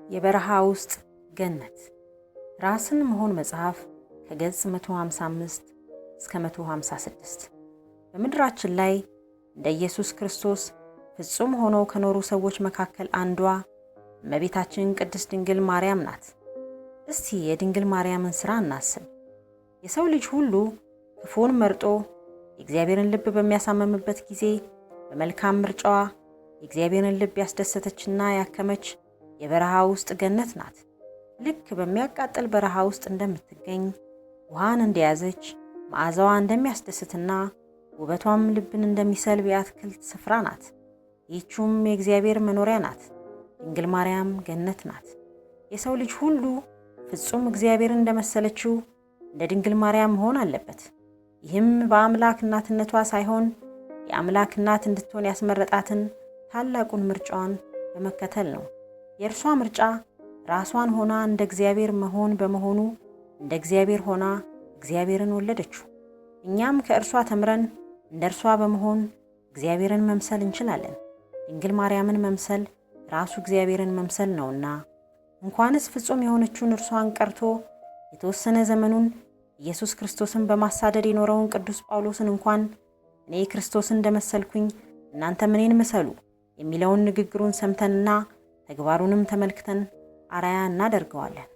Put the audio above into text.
የበረሃ ውስጥ ገነት ራስን መሆን መጽሐፍ ከገጽ 155 እስከ 156 በምድራችን ላይ እንደ ኢየሱስ ክርስቶስ ፍጹም ሆነው ከኖሩ ሰዎች መካከል አንዷ እመቤታችን ቅድስት ድንግል ማርያም ናት። እስቲ የድንግል ማርያምን ሥራ እናስብ። የሰው ልጅ ሁሉ ክፉን መርጦ የእግዚአብሔርን ልብ በሚያሳምምበት ጊዜ በመልካም ምርጫዋ የእግዚአብሔርን ልብ ያስደሰተችና ያከመች የበረሃ ውስጥ ገነት ናት። ልክ በሚያቃጥል በረሃ ውስጥ እንደምትገኝ ውሃን እንደያዘች መዓዛዋ እንደሚያስደስትና ውበቷም ልብን እንደሚሰልብ የአትክልት ስፍራ ናት። ይህችም የእግዚአብሔር መኖሪያ ናት። ድንግል ማርያም ገነት ናት። የሰው ልጅ ሁሉ ፍጹም እግዚአብሔርን እንደመሰለችው እንደ ድንግል ማርያም መሆን አለበት። ይህም በአምላክ እናትነቷ ሳይሆን የአምላክ እናት እንድትሆን ያስመረጣትን ታላቁን ምርጫዋን በመከተል ነው። የእርሷ ምርጫ ራሷን ሆና እንደ እግዚአብሔር መሆን በመሆኑ እንደ እግዚአብሔር ሆና እግዚአብሔርን ወለደችው። እኛም ከእርሷ ተምረን እንደ እርሷ በመሆን እግዚአብሔርን መምሰል እንችላለን። ድንግል ማርያምን መምሰል ራሱ እግዚአብሔርን መምሰል ነውና እንኳንስ ፍጹም የሆነችውን እርሷን ቀርቶ የተወሰነ ዘመኑን ኢየሱስ ክርስቶስን በማሳደድ የኖረውን ቅዱስ ጳውሎስን እንኳን እኔ ክርስቶስን እንደመሰልኩኝ እናንተም እኔን ምሰሉ የሚለውን ንግግሩን ሰምተንና ተግባሩንም ተመልክተን አርአያ እናደርገዋለን።